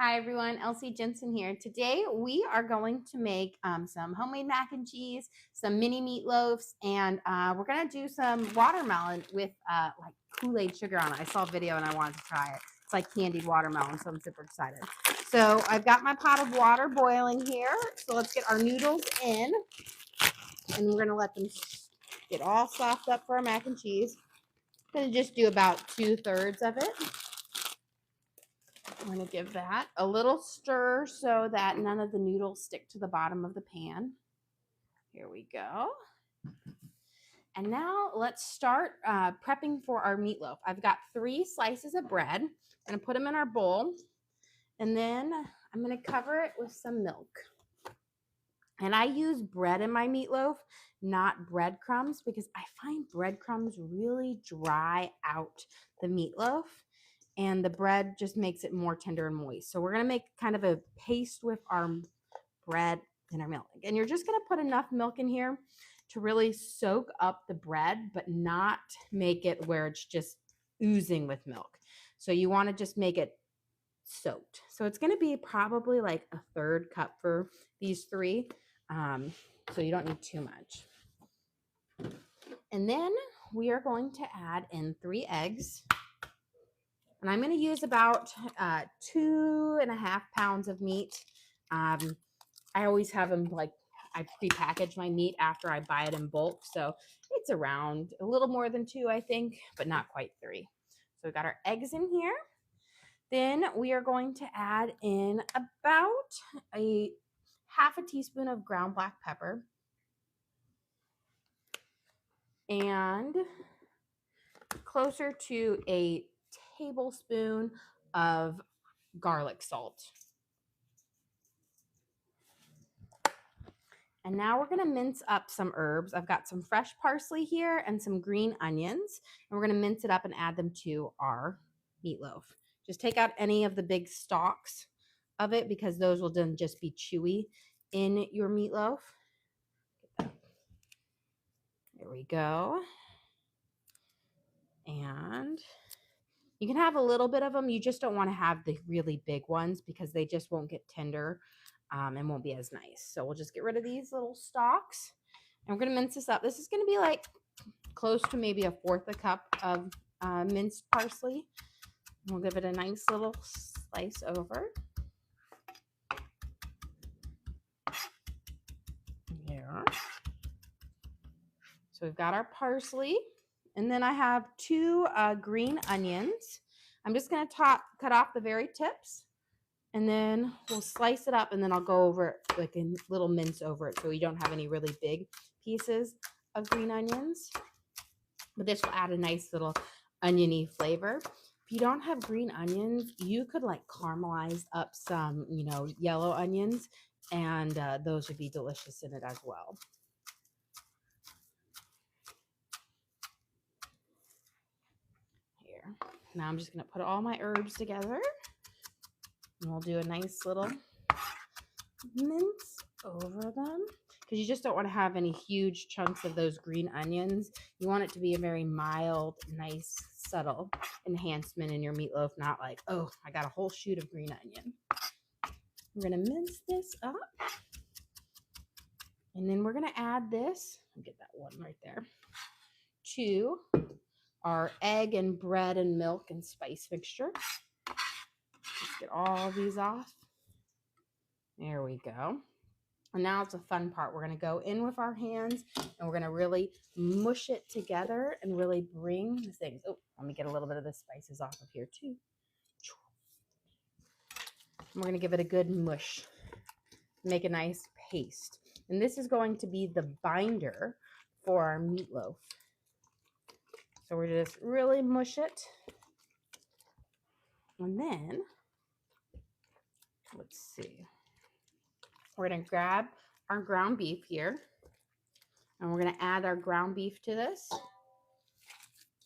Hi everyone, Elsie Jensen here. Today we are going to make some homemade mac and cheese, some mini meatloaves, and we're gonna do some watermelon with like Kool-Aid sugar on it. I saw a video and I wanted to try it. It's like candied watermelon, so I'm super excited. So I've got my pot of water boiling here. So let's get our noodles in, and we're gonna let them get all soft up for our mac and cheese. I'm gonna just do about 2/3 of it. I'm going to give that a little stir so that none of the noodles stick to the bottom of the pan. Here we go. And now let's start prepping for our meatloaf. I've got 3 slices of bread. I'm going to put them in our bowl. And then I'm going to cover it with some milk. And I use bread in my meatloaf, not breadcrumbs, because I find breadcrumbs really dry out the meatloaf. And the bread just makes it more tender and moist. So we're going to make kind of a paste with our bread and our milk. And you're just going to put enough milk in here to really soak up the bread, but not make it where it's just oozing with milk. So you want to just make it soaked. So it's going to be probably like a 1/3 cup for these 3. So you don't need too much. And then we are going to add in 3 eggs. And I'm going to use about 2.5 pounds of meat. I always have them like I prepackage my meat after I buy it in bulk. So it's around a little more than 2, I think, but not quite 3. So we got our eggs in here. Then we are going to add in about a 1/2 teaspoon of ground black pepper. And closer to a tablespoon of garlic salt. And now we're going to mince up some herbs. I've got some fresh parsley here and some green onions. And we're going to mince it up and add them to our meatloaf. Just take out any of the big stalks of it because those will then just be chewy in your meatloaf. There we go. And you can have a little bit of them. You just don't want to have the really big ones because they just won't get tender and won't be as nice. So we'll just get rid of these little stalks. And we're going to mince this up. This is going to be like close to maybe 1/4 cup of minced parsley. We'll give it a nice little slice over. There. So we've got our parsley. And then I have 2 green onions. I'm just going to cut off the very tips. And then we'll slice it up, and then I'll go over it like a little mince over it so you don't have any really big pieces of green onions. But this will add a nice little oniony flavor. If you don't have green onions, you could like caramelize up some, yellow onions, and those would be delicious in it as well. Here. Now I'm just going to put all my herbs together. And we'll do a nice little mince over them because you just don't want to have any huge chunks of those green onions. You want it to be a very mild, nice, subtle enhancement in your meatloaf, not like, oh, I got a whole shoot of green onion. We're going to mince this up. And then we're going to add this, I'll get that one right there, to our egg and bread and milk and spice mixture. Let's get all these off. There we go. And now it's a fun part. We're going to go in with our hands and we're going to really mush it together and really bring the things. Oh, let me get a little bit of the spices off of here too. And we're going to give it a good mush. Make a nice paste. And this is going to be the binder for our meatloaf. So we're just really mush it. And then, let's see. We're going to grab our ground beef here, and we're going to add our ground beef to this.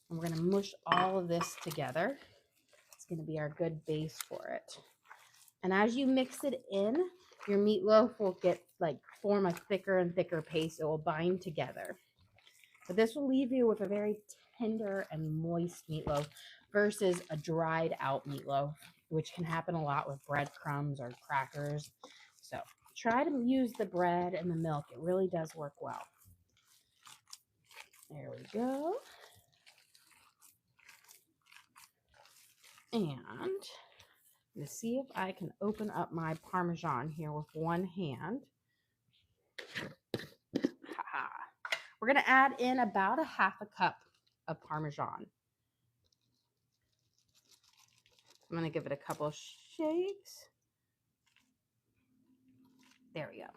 And we're going to mush all of this together. It's going to be our good base for it. And as you mix it in, your meatloaf will form a thicker and thicker paste. It will bind together. But this will leave you with a very tender and moist meatloaf versus a dried out meatloaf. which can happen a lot with breadcrumbs or crackers. So try to use the bread and the milk. It really does work well. There we go. And let's see if I can open up my Parmesan here with one hand. Ha-ha. We're going to add in about a half a cup of Parmesan. I'm going to give it a couple shakes. There we go.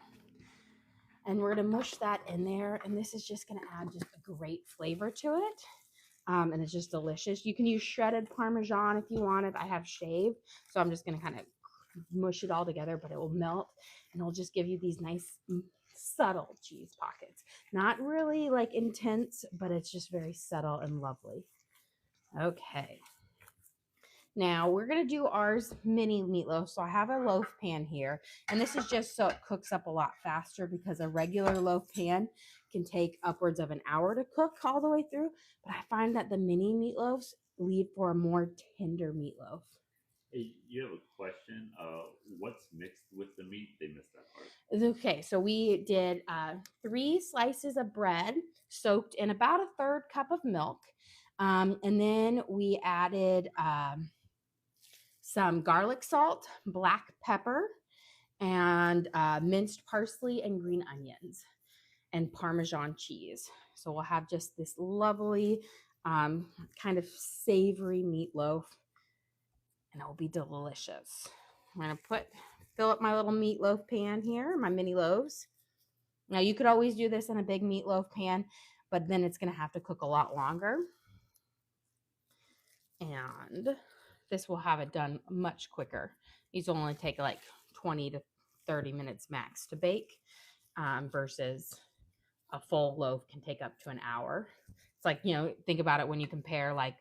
And we're going to mush that in there. And this is just going to add just a great flavor to it. And it's just delicious. You can use shredded Parmesan if you want it. I have shaved, so I'm just going to kind of mush it all together, but it will melt and it'll just give you these nice subtle cheese pockets. Not really like intense, but it's just very subtle and lovely. Okay. Now we're going to do ours mini meatloaf. So I have a loaf pan here, and this is just so it cooks up a lot faster, because a regular loaf pan can take upwards of an hour to cook all the way through. But I find that the mini meatloafs lead for a more tender meatloaf. Hey, you have a question. What's mixed with the meat? They missed that part. Okay, so we did 3 slices of bread soaked in about a 1/3 cup of milk. And then we added some garlic salt, black pepper, and minced parsley and green onions, and Parmesan cheese. So we'll have just this lovely kind of savory meatloaf, and it will be delicious. I'm going to fill up my little meatloaf pan here, my mini loaves. Now you could always do this in a big meatloaf pan, but then it's going to have to cook a lot longer. And this will have it done much quicker. These will only take like 20 to 30 minutes max to bake, versus a full loaf can take up to an hour. It's like, think about it when you compare like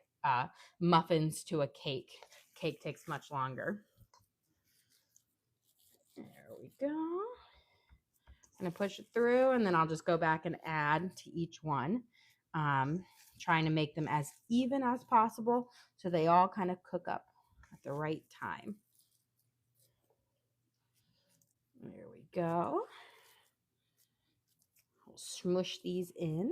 muffins to a cake. Cake takes much longer. There we go. I'm going to push it through, and then I'll just go back and add to each one, trying to make them as even as possible so they all kind of cook up at the right time. There we go. We'll smush these in.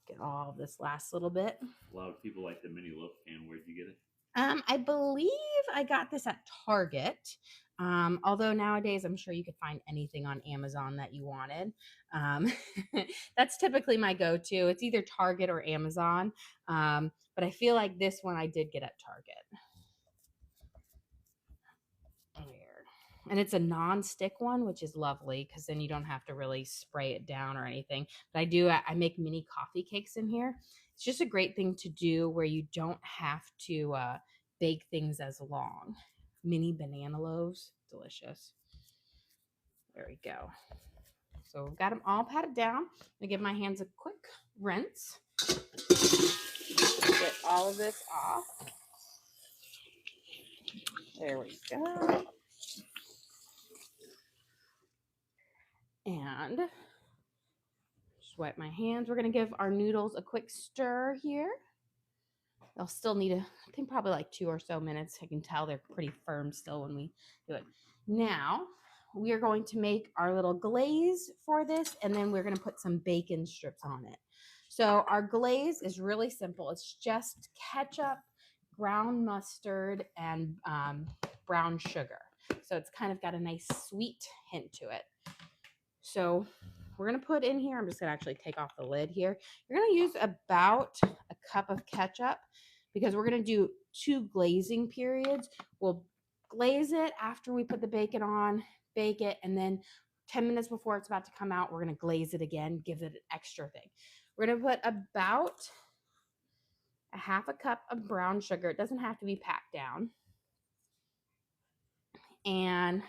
Get all this last little bit. A lot of people like the mini loaf can. Where'd you get it? I believe I got this at Target. Although nowadays I'm sure you could find anything on Amazon that you wanted. That's typically my go-to. It's either Target or Amazon. But I feel like this one I did get at Target. And it's a non-stick one, which is lovely, because then you don't have to really spray it down or anything. But I make mini coffee cakes in here. It's just a great thing to do where you don't have to bake things as long. Mini banana loaves, delicious. There we go. So we've got them all patted down. I'm gonna give my hands a quick rinse. Get all of this off. There we go. And just wipe my hands. We're going to give our noodles a quick stir here. They'll still need I think probably like 2 or so minutes. I can tell they're pretty firm still when we do it. Now we are going to make our little glaze for this, and then we're going to put some bacon strips on it. So our glaze is really simple. It's just ketchup, ground mustard, and brown sugar. So it's kind of got a nice sweet hint to it. So we're going to put in here, I'm just going to actually take off the lid here. You're going to use about a cup of ketchup, because we're going to do 2 glazing periods. We'll glaze it after we put the bacon on, bake it, and then 10 minutes before it's about to come out, we're going to glaze it again, give it an extra thing. We're going to put about a half a cup of brown sugar. It doesn't have to be packed down. And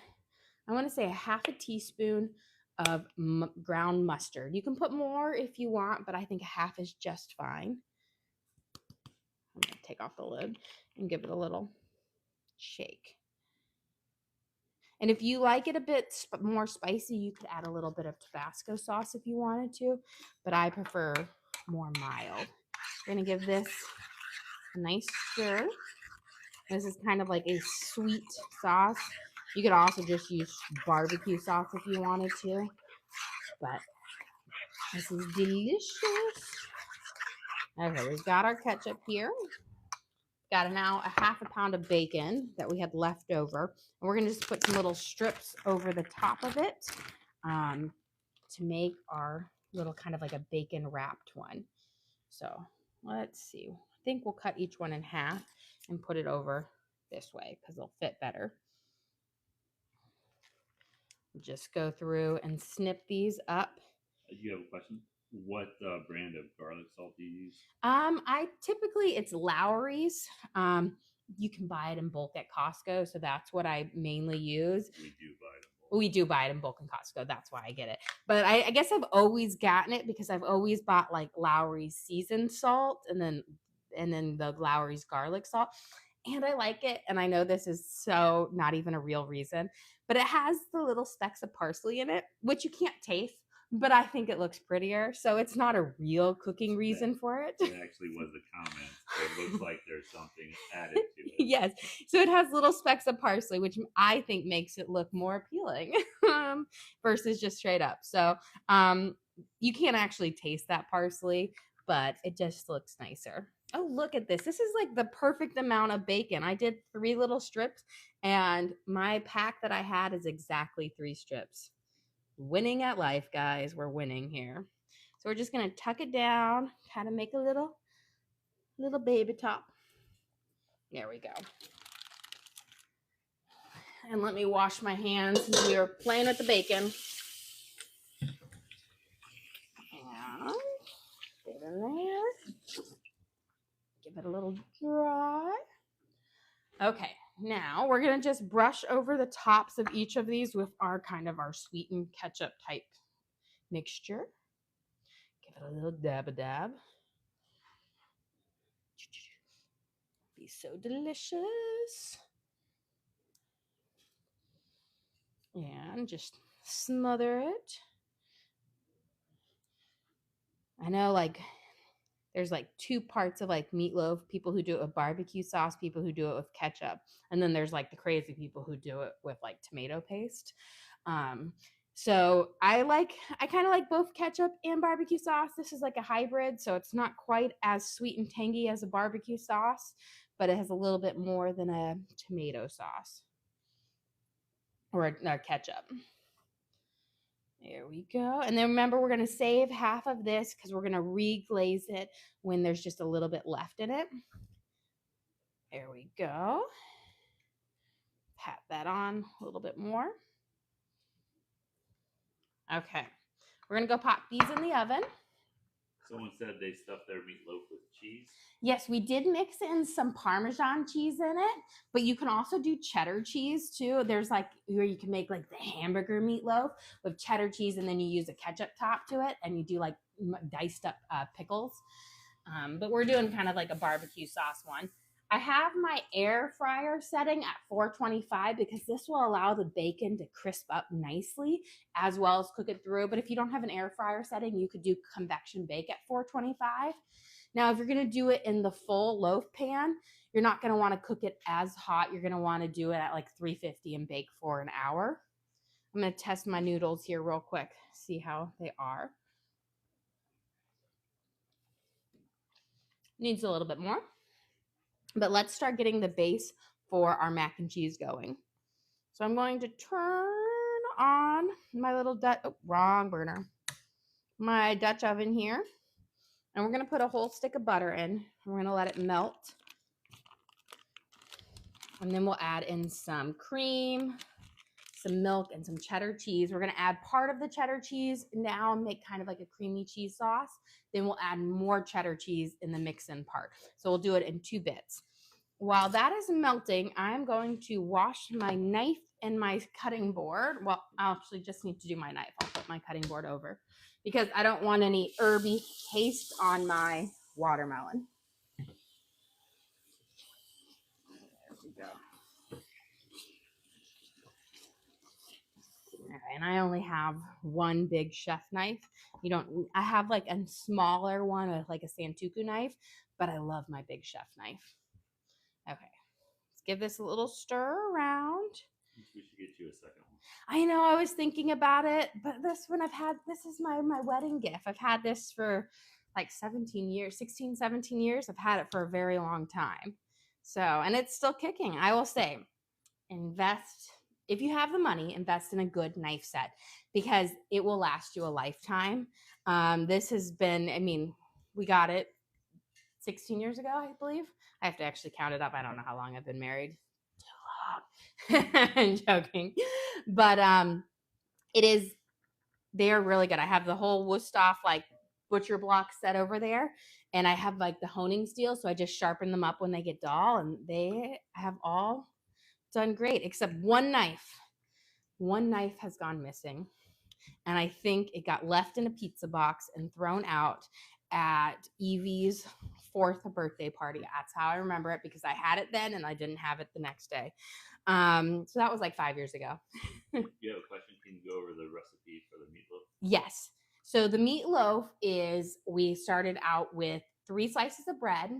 I want to say a half a teaspoon of ground mustard. You can put more if you want, but I think a half is just fine. I'm going to take off the lid and give it a little shake. And if you like it a bit more spicy, you could add a little bit of Tabasco sauce if you wanted to, but I prefer more mild. We're going to give this a nice stir. This is kind of like a sweet sauce. You could also just use barbecue sauce if you wanted to, but this is delicious. Okay, we've got our ketchup here. Got now a half a pound of bacon that we had left over. And we're going to just put some little strips over the top of it to make our little kind of like a bacon wrapped one. So let's see. I think we'll cut each one in half and put it over this way because they'll fit better. Just go through and snip these up. You have a question? What brand of garlic salt do you use? I typically it's Lowry's. You can buy it in bulk at Costco, so that's what I mainly use. We do buy it in bulk. We do buy it in bulk in Costco. That's why I get it. But I guess I've always gotten it because I've always bought like Lowry's seasoned salt and then the Lowry's garlic salt. And I like it. And I know this is so not even a real reason, but it has the little specks of parsley in it, which you can't taste, but I think it looks prettier. So it's not a real cooking reason for it. It actually was a comment. It looks like there's something added to it. Yes. So it has little specks of parsley, which I think makes it look more appealing versus just straight up. So you can't actually taste that parsley, but it just looks nicer. Oh, look at this. This is like the perfect amount of bacon. I did 3 little strips, and my pack that I had is exactly 3 strips. Winning at life, guys. We're winning here. So we're just going to tuck it down, kind of make a little baby top. There we go. And let me wash my hands since we were playing with the bacon. And get in there. Give it a little dry. Okay, now we're going to just brush over the tops of each of these with our kind of our sweetened ketchup type mixture. Give it a little dab. Be so delicious. And just smother it. I know like there's like 2 parts of like meatloaf, people who do it with barbecue sauce, people who do it with ketchup. And then there's like the crazy people who do it with like tomato paste. So I kind of like both ketchup and barbecue sauce. This is like a hybrid, so it's not quite as sweet and tangy as a barbecue sauce, but it has a little bit more than a tomato sauce or a ketchup. There we go. And then remember, we're going to save half of this because we're going to re-glaze it when there's just a little bit left in it. There we go. Pat that on a little bit more. Okay. We're going to go pop these in the oven. Someone said they stuffed their meatloaf with cheese. Yes, we did mix in some Parmesan cheese in it, but you can also do cheddar cheese too. There's like where you can make like the hamburger meatloaf with cheddar cheese, and then you use a ketchup top to it, and you do like diced up pickles. But we're doing kind of like a barbecue sauce one. I have my air fryer setting at 425 because this will allow the bacon to crisp up nicely as well as cook it through. But if you don't have an air fryer setting, you could do convection bake at 425. Now, if you're going to do it in the full loaf pan, you're not going to want to cook it as hot. You're going to want to do it at like 350 and bake for an hour. I'm going to test my noodles here real quick, see how they are. Needs a little bit more. But let's start getting the base for our mac and cheese going. So I'm going to turn on my little wrong burner. My Dutch oven here. And we're going to put a whole stick of butter in. We're going to let it melt. And then we'll add in some cream, some milk, and some cheddar cheese. We're going to add part of the cheddar cheese now and make kind of like a creamy cheese sauce. Then we'll add more cheddar cheese in the mix-in part. So we'll do it in 2 bits. While that is melting, I'm going to wash my knife and my cutting board. Well, I actually just need to do my knife. I'll put my cutting board over because I don't want any herby taste on my watermelon. There we go. And I only have one big chef knife. I have like a smaller one with like a Santoku knife, but I love my big chef knife. Okay, let's give this a little stir around. We should get you a second one. I know, I was thinking about it, but this one this is my wedding gift. I've had this for like 17 years, 16, 17 years. I've had it for a very long time. So, and it's still kicking. I will say, invest, if you have the money, invest in a good knife set because it will last you a lifetime. This has been, I mean, we got it 16 years ago, I believe. I have to actually count it up. I don't know how long I've been married. Too long. I'm joking. But it is, they are really good. I have the whole Wusthof like butcher block set over there, and I have like the honing steel, so I just sharpen them up when they get dull, and they have all done great except one knife. One knife has gone missing, and I think it got left in a pizza box and thrown out at Evie's 4th birthday party. That's how I remember it because I had it then and I didn't have it the next day. So that was like 5 years ago. You have a question? Can you go over the recipe for the meatloaf? Yes. So the meatloaf is, we started out with 3 slices of bread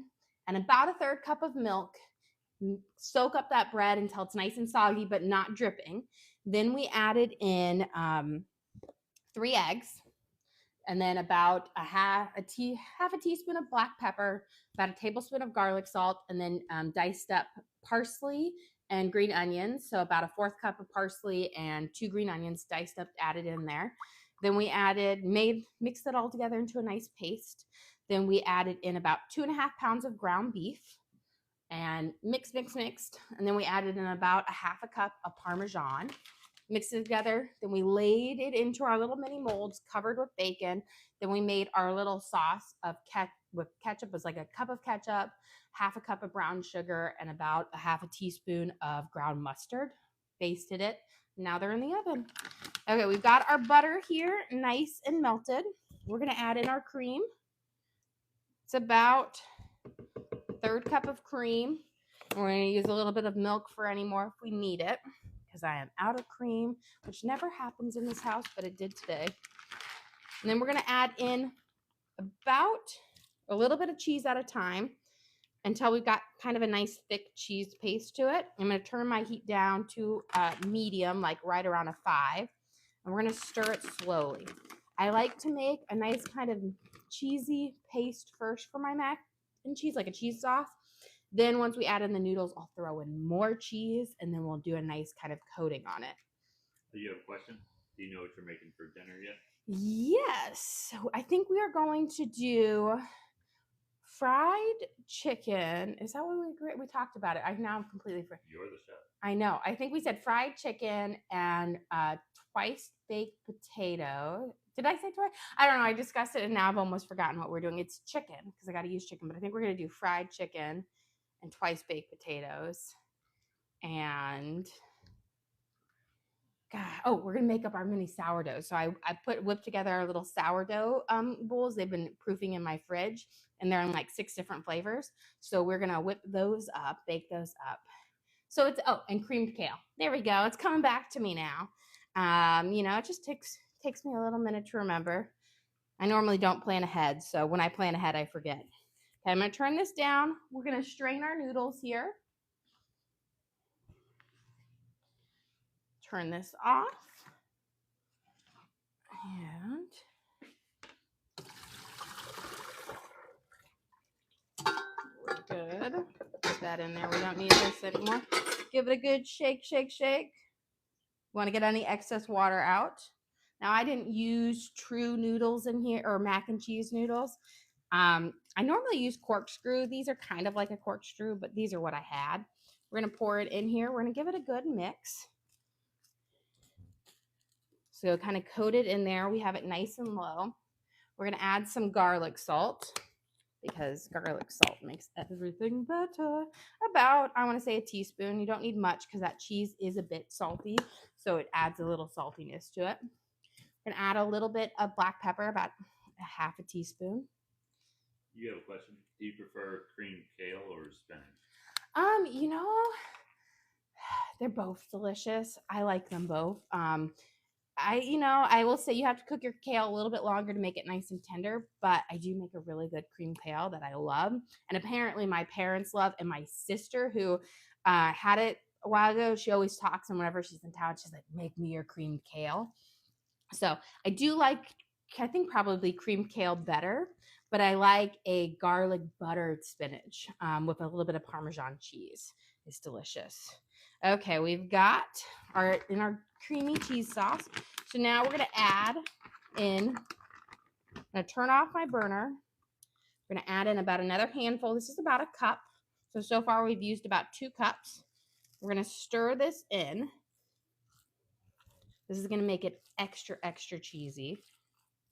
and about a 1/3 cup of milk. Soak up that bread until it's nice and soggy, but not dripping. Then we added in 3 eggs, and then about half a teaspoon of black pepper, about a tablespoon of garlic salt, and then diced up parsley and green onions. So about a 1/4 cup of parsley and 2 green onions diced up, added in there. Then we mixed it all together into a nice paste. Then we added in about 2.5 pounds of ground beef and mixed. And then we added in about a 1/2 cup of Parmesan, mixed it together. Then we laid it into our little mini molds covered with bacon. Then we made our little sauce of ketchup. It was like a cup of ketchup, 1/2 cup of brown sugar, and about a 1/2 teaspoon of ground mustard. Basted it. Now they're in the oven. Okay, we've got our butter here, nice and melted. We're going to add in our cream. It's about 1/3 cup of cream. We're going to use a little bit of milk for any more if we need it, because I am out of cream, which never happens in this house, but it did today. And then we're going to add in about a little bit of cheese at a time until we've got kind of a nice thick cheese paste to it. I'm going to turn my heat down to medium, like right around a 5. And we're going to stir it slowly. I like to make a nice kind of cheesy paste first for my mac and cheese, like a cheese sauce. Then once we add in the noodles, I'll throw in more cheese, and then we'll do a nice kind of coating on it. Do you have a question? Do you know what you're making for dinner yet? Yes. So I think we are going to do fried chicken. Is that what we talked about it? I now completely forgot. You're the chef. I know. I think we said fried chicken and twice baked potato. Did I say twice? I don't know. I discussed it and now I've almost forgotten what we're doing. It's chicken because I got to use chicken, but I think we're going to do fried chicken and twice baked potatoes. And God, we're going to make up our mini sourdough. So I whipped together our little sourdough bowls. They've been proofing in my fridge and they're in like 6 different flavors. So we're going to whip those up, bake those up. So it's, and creamed kale. There we go. It's coming back to me now. It just takes me a little minute to remember. I normally don't plan ahead. So when I plan ahead, I forget. Okay, I'm going to turn this down. We're going to strain our noodles here. Turn this off. And we're good. Put that in there. We don't need this anymore. Give it a good shake. Want to get any excess water out. Now, I didn't use true noodles in here, or mac and cheese noodles. I normally use corkscrew. These are kind of like a corkscrew, but these are what I had. We're going to pour it in here. We're going to give it a good mix. So kind of coat it in there. We have it nice and low. We're going to add some garlic salt because garlic salt makes everything better. About, I want to say, a teaspoon. You don't need much because that cheese is a bit salty, so it adds a little saltiness to it. And add a little bit of black pepper, about a 1/2 teaspoon. You have a question? Do you prefer creamed kale or spinach? They're both delicious. I like them both. I will say you have to cook your kale a little bit longer to make it nice and tender, but I do make a really good cream kale that I love. And apparently my parents love, and my sister who had it a while ago, she always talks, and whenever she's in town, she's like, make me your creamed kale. So I do like, I think probably creamed kale better, but I like a garlic buttered spinach with a little bit of Parmesan cheese. It's delicious. Okay, we've got our creamy cheese sauce. So now we're gonna add in, I'm gonna turn off my burner. We're gonna add in about another handful. This is about a cup. So far we've used about 2 cups. We're gonna stir this in. This is gonna make it extra, extra cheesy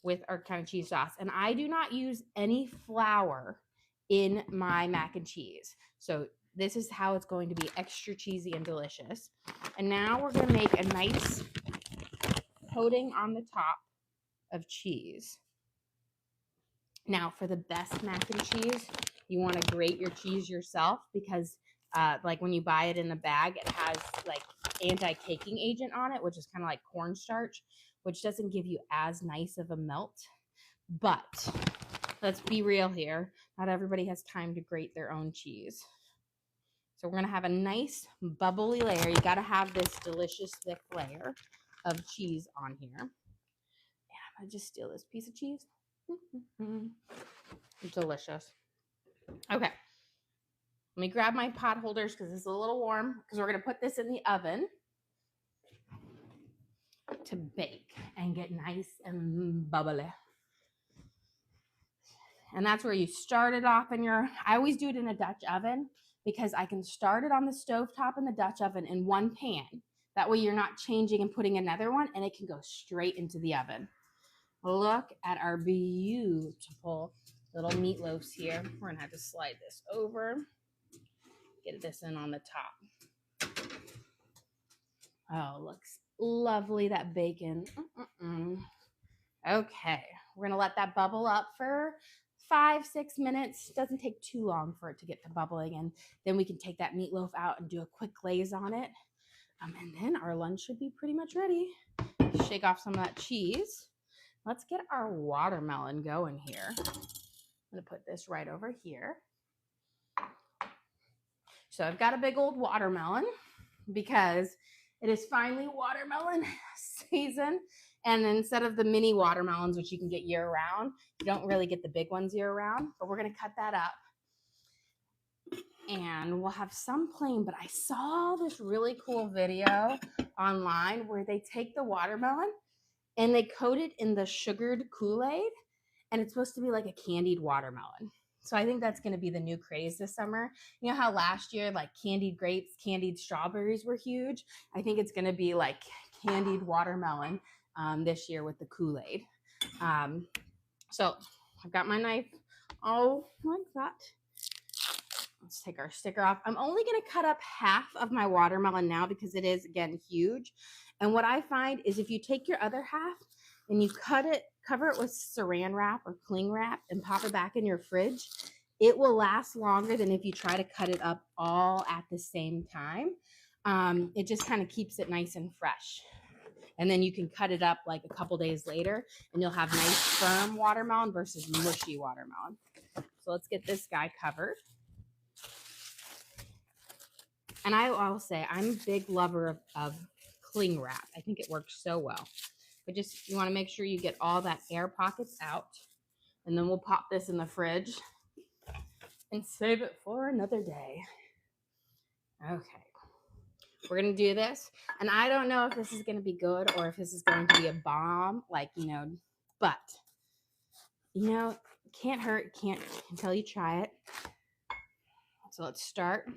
with our kind of cheese sauce. And I do not use any flour in my mac and cheese. So this is how it's going to be extra cheesy and delicious. And now we're gonna make a nice coating on the top of cheese. Now for the best mac and cheese, you wanna grate your cheese yourself because like when you buy it in the bag, it has like anti-caking agent on it, which is kind of like cornstarch, which doesn't give you as nice of a melt. But let's be real here. Not everybody has time to grate their own cheese. So we're gonna have a nice bubbly layer. You gotta have this delicious thick layer of cheese on here. And I'm gonna just steal this piece of cheese. Delicious. Okay. Let me grab my pot holders because it's a little warm because we're gonna put this in the oven to bake and get nice and bubbly. And that's where you start it off in your, I always do it in a Dutch oven because I can start it on the stovetop in the Dutch oven in one pan. That way you're not changing and putting another one, and it can go straight into the oven. Look at our beautiful little meatloaves here. We're gonna have to slide this over, get this in on the top. Oh, looks lovely, that bacon. Okay, we're gonna let that bubble up for 5-6 minutes. Doesn't take too long for it to get to bubbling, and then we can take that meatloaf out and do a quick glaze on it. And then our lunch should be pretty much ready. Shake off some of that cheese. Let's get our watermelon going here. I'm gonna put this right over here. So I've got a big old watermelon because it is finally watermelon season. And instead of the mini watermelons, which you can get year round, you don't really get the big ones year round, but we're gonna cut that up. And we'll have some plain, but I saw this really cool video online where they take the watermelon and they coat it in the sugared Kool-Aid, and it's supposed to be like a candied watermelon. So I think that's going to be the new craze this summer. You know how last year, like candied grapes, candied strawberries were huge? I think it's going to be like candied watermelon this year with the Kool-Aid. So I've got my knife all like that. Let's take our sticker off. I'm only going to cut up half of my watermelon now because it is, again, huge. And what I find is if you take your other half and you cut it, cover it with saran wrap or cling wrap and pop it back in your fridge, it will last longer than if you try to cut it up all at the same time. It just kind of keeps it nice and fresh. And then you can cut it up like a couple days later and you'll have nice firm watermelon versus mushy watermelon. So let's get this guy covered. And I will say I'm a big lover of cling wrap. I think it works so well. But just, you want to make sure you get all that air pockets out. And then we'll pop this in the fridge and save it for another day. Okay. We're going to do this. And I don't know if this is going to be good or if this is going to be a bomb. Like, but, can't hurt. Can't until you try it. So let's start.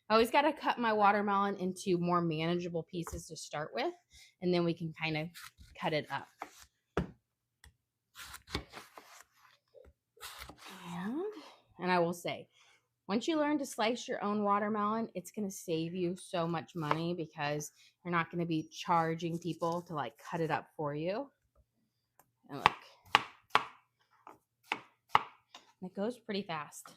I always got to cut my watermelon into more manageable pieces to start with. And then we can kind of cut it up. And I will say, once you learn to slice your own watermelon, it's going to save you so much money because you're not going to be charging people to like cut it up for you. And look, it goes pretty fast.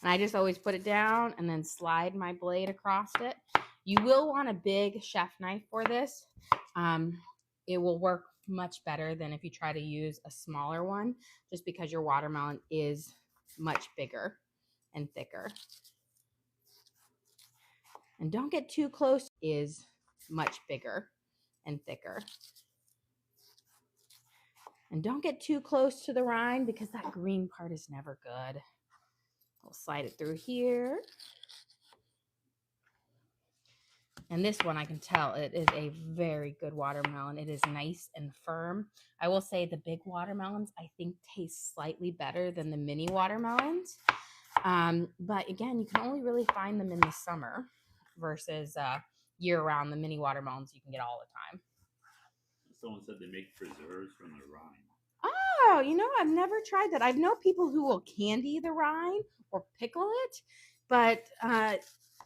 And I just always put it down and then slide my blade across it. You will want a big chef knife for this. It will work much better than if you try to use a smaller one, just because your watermelon is much bigger and thicker. And don't get too close, is much bigger and thicker. And don't get too close to the rind because that green part is never good. We'll slide it through here. And this one, I can tell it is a very good watermelon. It is nice and firm. I will say the big watermelons, I think, taste slightly better than the mini watermelons. But again, you can only really find them in the summer versus year-round. The mini watermelons you can get all the time. Someone said they make preserves from the rind. Oh, I've never tried that. I know people who will candy the rind or pickle it, but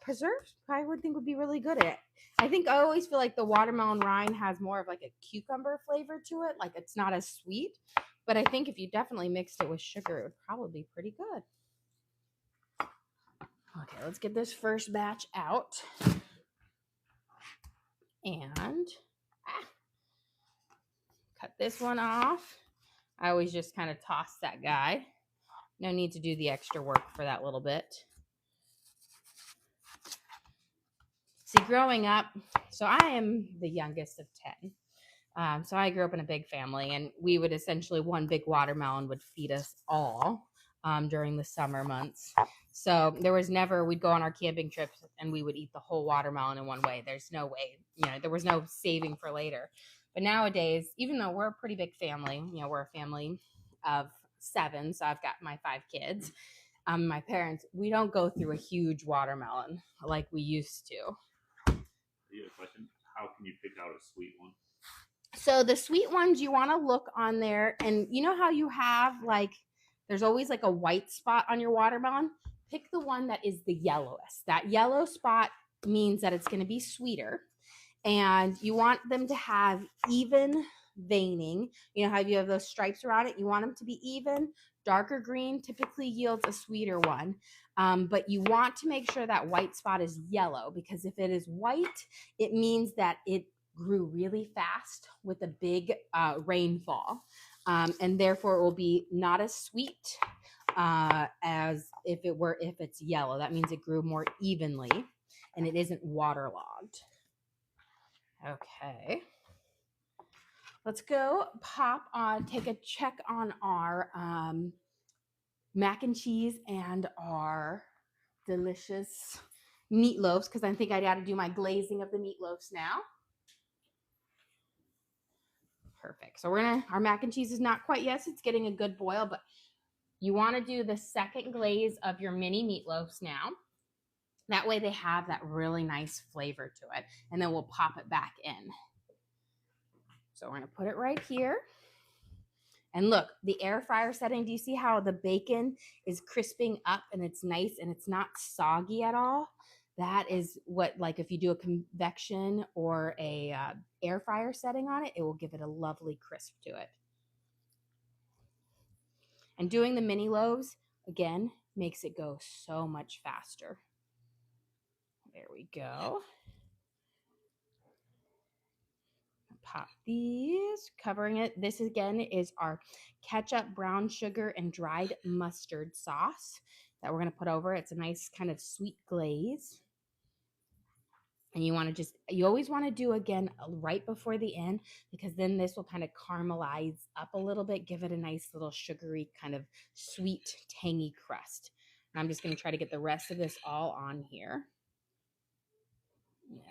preserves I would think would be really good at it. I always feel like the watermelon rind has more of like a cucumber flavor to it. Like it's not as sweet, but I think if you definitely mixed it with sugar, it would probably be pretty good. Okay, let's get this first batch out. And cut this one off. I always just kind of toss that guy. No need to do the extra work for that little bit. See, growing up, so I am the youngest of 10. So I grew up in a big family, and we would essentially, one big watermelon would feed us all during the summer months. So there was never, we'd go on our camping trips and we would eat the whole watermelon in one way. There's no way, there was no saving for later. But nowadays, even though we're a pretty big family, we're a family of 7, so I've got my 5 kids. My parents, we don't go through a huge watermelon like we used to. You have a question? How can you pick out a sweet one? So the sweet ones, you want to look on there, and you know how you have there's always like a white spot on your watermelon? Pick the one that is the yellowest. That yellow spot means that it's going to be sweeter, and you want them to have even veining. How you have those stripes around it? You want them to be even. Darker green typically yields a sweeter one. But you want to make sure that white spot is yellow, because if it is white, it means that it grew really fast with a big rainfall. And therefore it will be not as sweet as if it's yellow. That means it grew more evenly and it isn't waterlogged. Okay. Let's go take a check on our mac and cheese and our delicious meatloaves, because I think I got to do my glazing of the meatloaves now. Perfect. So our mac and cheese is not quite yet. It's getting a good boil, but you want to do the second glaze of your mini meatloaves now. That way they have that really nice flavor to it, and then we'll pop it back in. So we're going to put it right here. And look, the air fryer setting, do you see how the bacon is crisping up and it's nice and it's not soggy at all? That is what, if you do a convection or a air fryer setting on it, it will give it a lovely crisp to it. And doing the mini loaves, again, makes it go so much faster. There we go. Pop these, covering it. This again is our ketchup, brown sugar, and dried mustard sauce that we're going to put over. It's a nice kind of sweet glaze. And you always want to do again right before the end, because then this will kind of caramelize up a little bit, give it a nice little sugary kind of sweet, tangy crust. And I'm just going to try to get the rest of this all on here.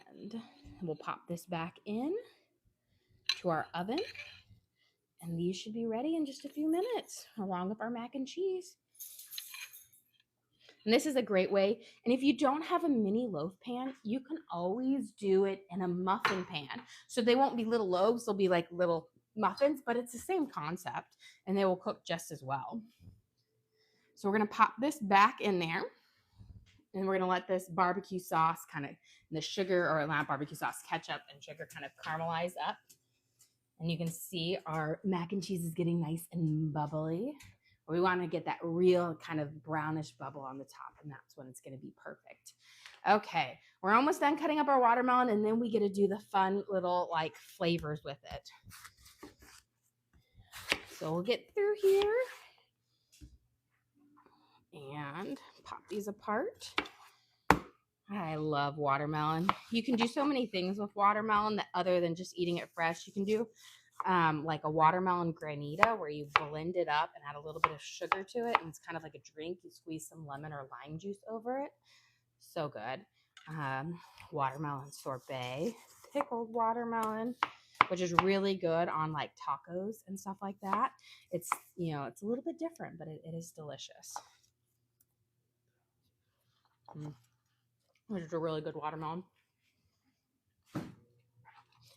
And we'll pop this back in to our oven. And these should be ready in just a few minutes, along with our mac and cheese. And this is a great way. And if you don't have a mini loaf pan, you can always do it in a muffin pan. So they won't be little loaves, they'll be like little muffins, but it's the same concept, and they will cook just as well. So we're going to pop this back in there, and we're going to let this barbecue sauce the sugar, or not barbecue sauce, ketchup and sugar kind of caramelize up. And you can see our mac and cheese is getting nice and bubbly. We want to get that real kind of brownish bubble on the top, and that's when it's going to be perfect. Okay, we're almost done cutting up our watermelon, and then we get to do the fun little like flavors with it. So we'll get through here and pop these apart. I love watermelon. You can do so many things with watermelon that other than just eating it fresh. You can do like a watermelon granita where you blend it up and add a little bit of sugar to it, and it's kind of like a drink. You squeeze some lemon or lime juice over it. So good. Watermelon sorbet, pickled watermelon, which is really good on like tacos and stuff like that. It's, you know, it's a little bit different, but it is delicious. Which is a really good watermelon.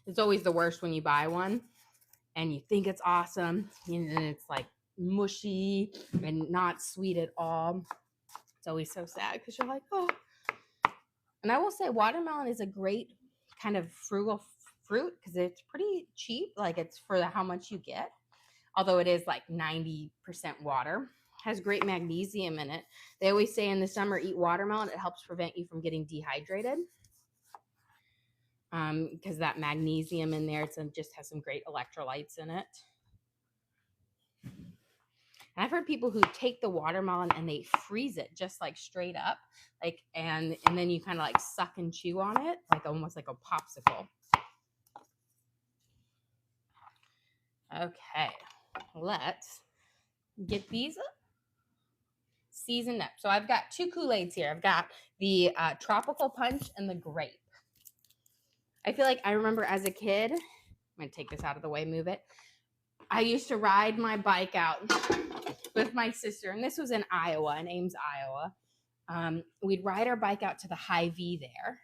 It's always the worst when you buy one and you think it's awesome and then it's like mushy and not sweet at all. It's always so sad because you're like, oh. And I will say watermelon is a great kind of frugal fruit because it's pretty cheap. Like it's for how much you get. Although it is like 90% water. Has great magnesium in it. They always say in the summer, eat watermelon. It helps prevent you from getting dehydrated. Because that magnesium in there, it just has some great electrolytes in it. And I've heard people who take the watermelon and they freeze it just like straight up, like and then you kind of like suck and chew on it, like almost like a popsicle. Okay, let's get these seasoned up. So I've got two Kool-Aids here. I've got the tropical punch and the grape. I feel like I remember as a kid, I'm gonna take this out of the way, move it. I used to ride my bike out with my sister, and this was in Iowa, in Ames, Iowa. We'd ride our bike out to the Hy-Vee there,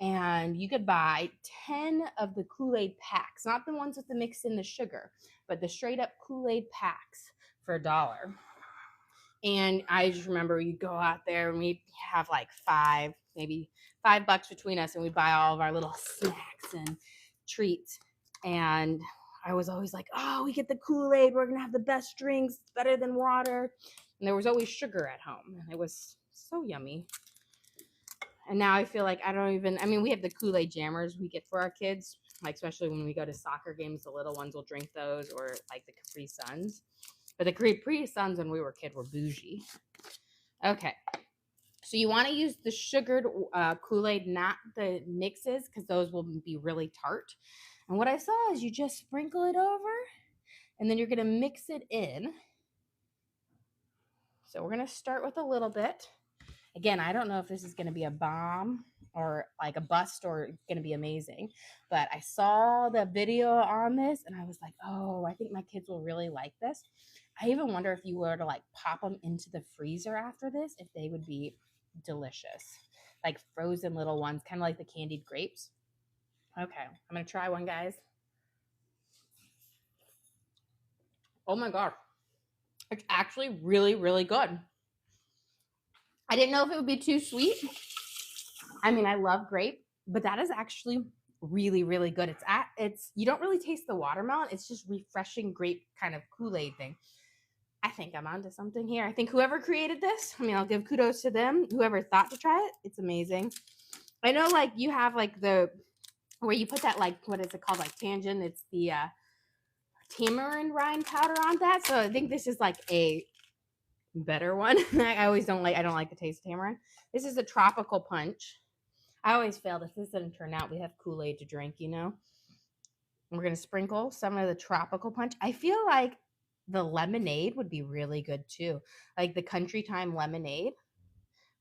and you could buy 10 of the Kool-Aid packs, not the ones with the mix in the sugar, but the straight up Kool-Aid packs for $1. And I just remember you'd go out there and we'd have like maybe $5 between us, and we'd buy all of our little snacks and treats. And I was always like, oh, we get the Kool-Aid. We're going to have the best drinks, better than water. And there was always sugar at home. And it was so yummy. And now I feel like we have the Kool-Aid jammers we get for our kids, like especially when we go to soccer games, the little ones will drink those, or like the Capri Suns. But the Capri Suns when we were a kid were bougie. Okay. So you want to use the sugared Kool-Aid, not the mixes, because those will be really tart. And what I saw is you just sprinkle it over, and then you're going to mix it in. So we're going to start with a little bit. Again, I don't know if this is going to be a bomb or like a bust or going to be amazing, but I saw the video on this and I was like, oh, I think my kids will really like this. I even wonder if you were to like pop them into the freezer after this, if they would be delicious. Like frozen little ones, kind of like the candied grapes. Okay, I'm going to try one, guys. Oh my gosh. It's actually really, really good. I didn't know if it would be too sweet. I mean, I love grape, but that is actually really, really good. It's you don't really taste the watermelon. It's just refreshing grape kind of Kool-Aid thing. I think I'm onto something here. I think whoever created this, I'll give kudos to them. Whoever thought to try it, it's amazing. I know like you have like the, where you put that like, what is it called? Like tangent. It's the tamarind rind powder on that. So I think this is like a better one. I don't like the taste of tamarind. This is a tropical punch. I always fail if this doesn't turn out. We have Kool-Aid to drink, you know. And we're gonna sprinkle some of the tropical punch. I feel like the lemonade would be really good too. Like the country time lemonade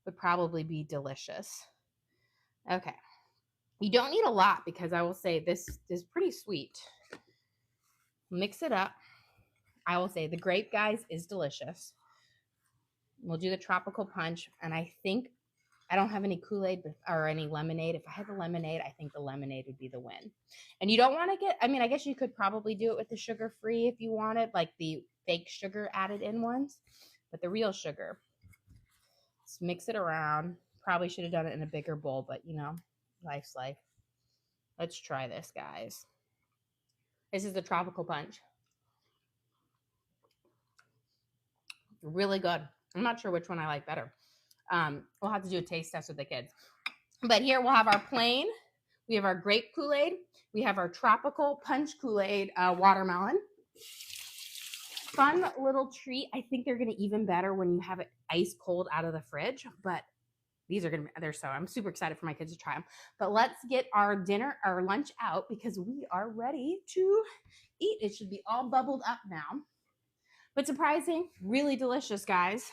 would probably be delicious. Okay. You don't need a lot because I will say this is pretty sweet. Mix it up. I will say the grape, guys, is delicious. We'll do the tropical punch, and I think I don't have any Kool-Aid or any lemonade. If I had the lemonade, I think the lemonade would be the win. And you don't want to get, I guess you could probably do it with the sugar-free if you wanted, like the fake sugar added in ones, but the real sugar. Let's mix it around. Probably should have done it in a bigger bowl, but you know, life's life. Let's try this, guys. This is the tropical punch. Really good. I'm not sure which one I like better. We'll have to do a taste test with the kids. But here we'll have our plain. We have our grape Kool-Aid. We have our tropical punch Kool-Aid watermelon. Fun little treat. I think they're going to even better when you have it ice cold out of the fridge. But these are going to be, they're so, I'm super excited for my kids to try them. But let's get our dinner, our lunch out because we are ready to eat. It should be all bubbled up now. But surprising, really delicious, guys.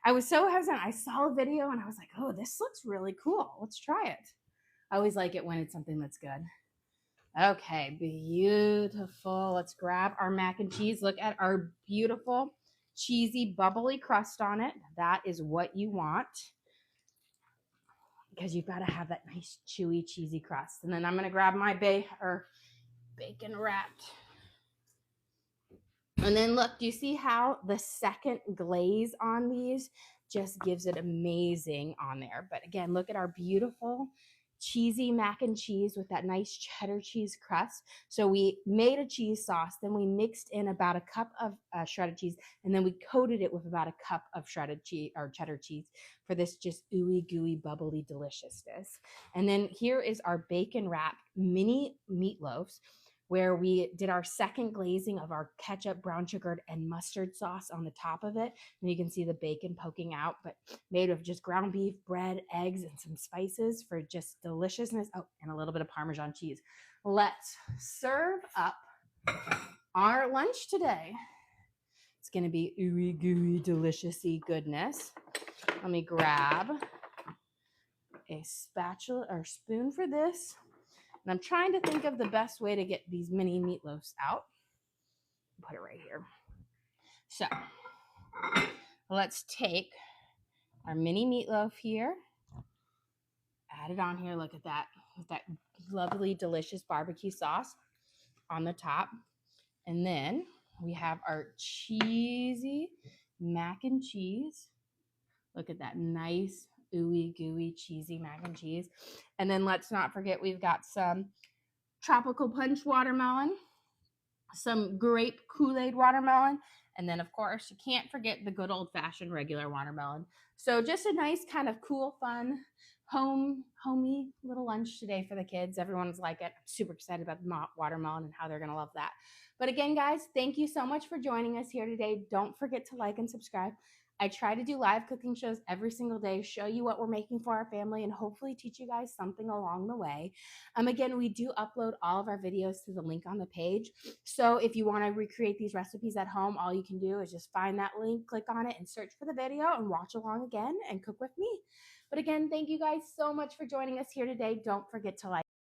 I was so hesitant. I saw a video and I was like, oh, this looks really cool. Let's try it. I always like it when it's something that's good. Okay, beautiful. Let's grab our mac and cheese. Look at our beautiful, cheesy, bubbly crust on it. That is what you want because you've got to have that nice, chewy, cheesy crust. And then I'm going to grab my bacon wrapped. And then look, do you see how the second glaze on these just gives it amazing on there? But again, look at our beautiful cheesy mac and cheese with that nice cheddar cheese crust. So we made a cheese sauce, then we mixed in about a cup of shredded cheese, and then we coated it with about a cup of shredded cheese or cheddar cheese for this just ooey gooey bubbly deliciousness. And then here is our bacon wrapped mini meatloaves, where we did our second glazing of our ketchup, brown sugar, and mustard sauce on the top of it. And you can see the bacon poking out, but made of just ground beef, bread, eggs, and some spices for just deliciousness. Oh, and a little bit of Parmesan cheese. Let's serve up our lunch today. It's gonna be ooey gooey, deliciousy goodness. Let me grab a spatula or spoon for this. And I'm trying to think of the best way to get these mini meatloaves out. Put it right here. So let's take our mini meatloaf here, add it on here. Look at that, with that lovely, delicious barbecue sauce on the top. And then we have our cheesy mac and cheese. Look at that nice, ooey gooey, cheesy mac and cheese. And then let's not forget, we've got some tropical punch watermelon, some grape Kool-Aid watermelon, and then of course you can't forget the good old-fashioned regular watermelon. So just a nice kind of cool, fun, homey little lunch today for the kids. Everyone's like it. I'm super excited about the watermelon and how they're gonna love that. But again, guys, thank you so much for joining us here today. Don't forget to like and subscribe. I try to do live cooking shows every single day, show you what we're making for our family, and hopefully teach you guys something along the way. Again, we do upload all of our videos to the link on the page. So if you want to recreate these recipes at home, all you can do is just find that link, click on it, and search for the video and watch along again and cook with me. But again, thank you guys so much for joining us here today. Don't forget to like.